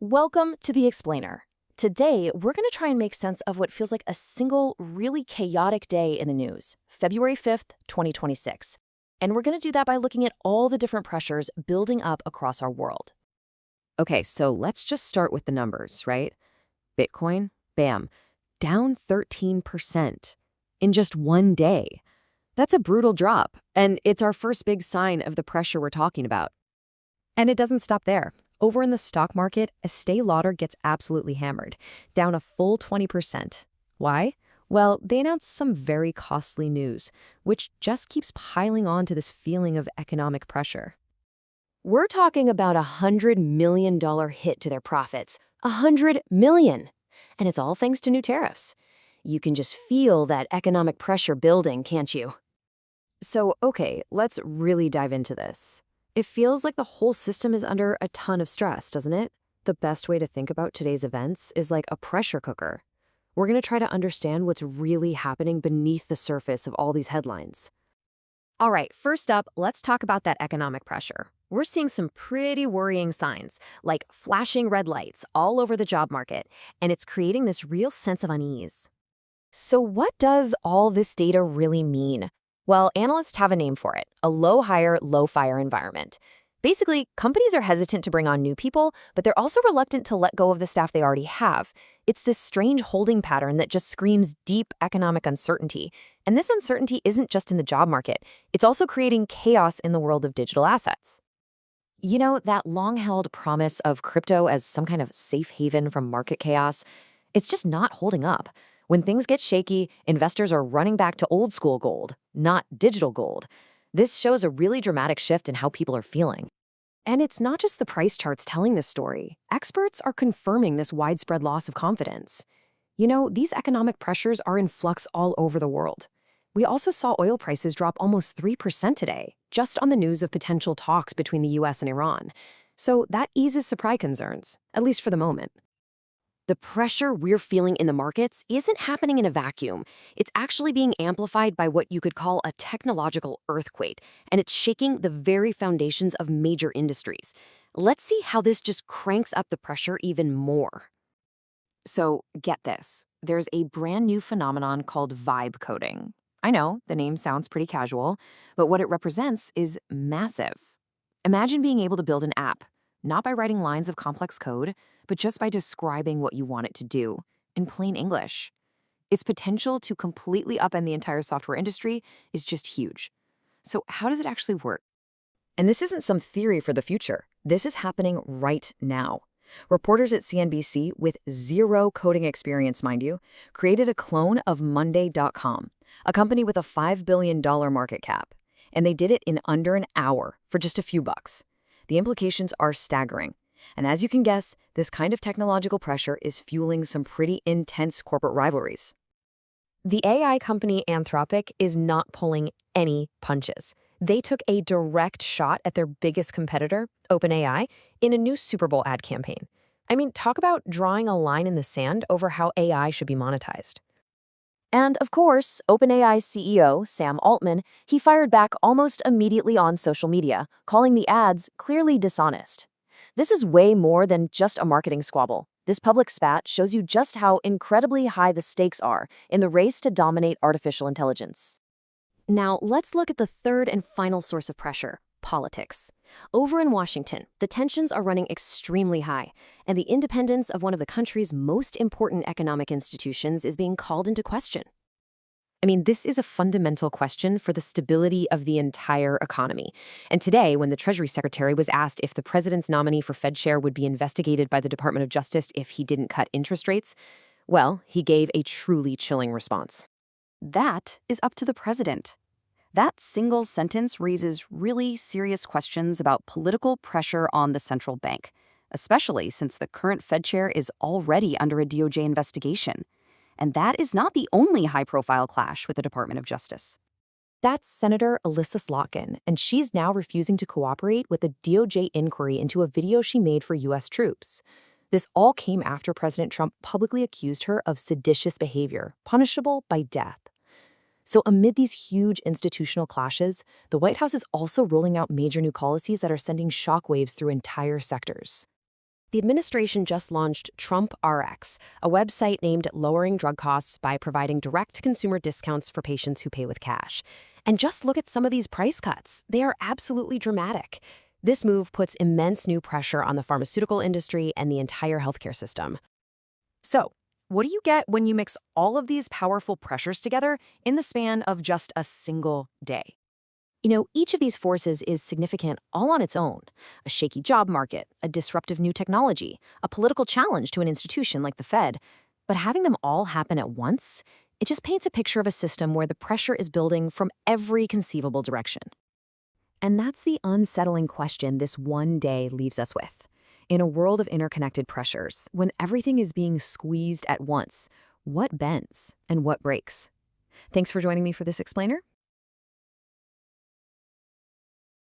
Welcome to The Explainer. Today, we're going to try and make sense of what feels like a single, really chaotic day in the news, February 5th, 2026. And we're going to do that by looking at all the different pressures building up across our world. Okay, so let's just start with the numbers, right? Bitcoin, bam, down 13% in just one day. That's a brutal drop, and it's our first big sign of the pressure we're talking about. And it doesn't stop there. Over in the stock market, Estee Lauder gets absolutely hammered, down a full 20%. Why? Well, they announced some very costly news, which just keeps piling on to this feeling of economic pressure. We're talking about $100 million hit to their profits. $100 million! And it's all thanks to new tariffs. You can just feel that economic pressure building, can't you? So, okay, let's really dive into this. It feels like the whole system is under a ton of stress, doesn't it? The best way to think about today's events is like a pressure cooker. We're going to try to understand what's really happening beneath the surface of all these headlines. All right, first up, let's talk about that economic pressure. We're seeing some pretty worrying signs, like flashing red lights all over the job market, and it's creating this real sense of unease. So what does all this data really mean? Well, analysts have a name for it, a low-hire, low-fire environment. Basically, companies are hesitant to bring on new people, but they're also reluctant to let go of the staff they already have. It's this strange holding pattern that just screams deep economic uncertainty. And this uncertainty isn't just in the job market. It's also creating chaos in the world of digital assets. You know, that long-held promise of crypto as some kind of safe haven from market chaos, it's just not holding up. When things get shaky, investors are running back to old-school gold, not digital gold. This shows a really dramatic shift in how people are feeling. And it's not just the price charts telling this story. Experts are confirming this widespread loss of confidence. You know, these economic pressures are in flux all over the world. We also saw oil prices drop almost 3% today, just on the news of potential talks between the US and Iran. So that eases supply concerns, at least for the moment. The pressure we're feeling in the markets isn't happening in a vacuum. It's actually being amplified by what you could call a technological earthquake, and it's shaking the very foundations of major industries. Let's see how this just cranks up the pressure even more. So, get this. There's a brand new phenomenon called vibe coding. I know, the name sounds pretty casual, but what it represents is massive. Imagine being able to build an app, not by writing lines of complex code, but just by describing what you want it to do in plain English. Its potential to completely upend the entire software industry is just huge. So how does it actually work? And this isn't some theory for the future. This is happening right now. Reporters at CNBC, with zero coding experience, mind you, created a clone of Monday.com, a company with a $5 billion market cap. And they did it in under an hour for just a few bucks. The implications are staggering. And as you can guess, this kind of technological pressure is fueling some pretty intense corporate rivalries. The AI company Anthropic is not pulling any punches. They took a direct shot at their biggest competitor, OpenAI, in a new Super Bowl ad campaign. I mean, talk about drawing a line in the sand over how AI should be monetized. And of course, OpenAI's CEO, Sam Altman, he fired back almost immediately on social media, calling the ads clearly dishonest. This is way more than just a marketing squabble. This public spat shows you just how incredibly high the stakes are in the race to dominate artificial intelligence. Now, let's look at the third and final source of pressure, politics. Over in Washington, the tensions are running extremely high, and the independence of one of the country's most important economic institutions is being called into question. I mean, this is a fundamental question for the stability of the entire economy. And today, when the Treasury Secretary was asked if the president's nominee for Fed chair would be investigated by the Department of Justice if he didn't cut interest rates, well, he gave a truly chilling response. That is up to the president. That single sentence raises really serious questions about political pressure on the central bank, especially since the current Fed chair is already under a DOJ investigation. And that is not the only high-profile clash with the Department of Justice. That's Senator Elissa Slotkin, and she's now refusing to cooperate with the DOJ inquiry into a video she made for U.S. troops. This all came after President Trump publicly accused her of seditious behavior, punishable by death. So amid these huge institutional clashes, the White House is also rolling out major new policies that are sending shockwaves through entire sectors. The administration just launched Trump RX, a website aimed at lowering drug costs by providing direct consumer discounts for patients who pay with cash. And just look at some of these price cuts. They are absolutely dramatic. This move puts immense new pressure on the pharmaceutical industry and the entire healthcare system. So, what do you get when you mix all of these powerful pressures together in the span of just a single day? Each of these forces is significant all on its own. A shaky job market, a disruptive new technology, a political challenge to an institution like the Fed. But having them all happen at once, it just paints a picture of a system where the pressure is building from every conceivable direction. And that's the unsettling question this one day leaves us with. In a world of interconnected pressures, when everything is being squeezed at once, what bends and what breaks? Thanks for joining me for this explainer.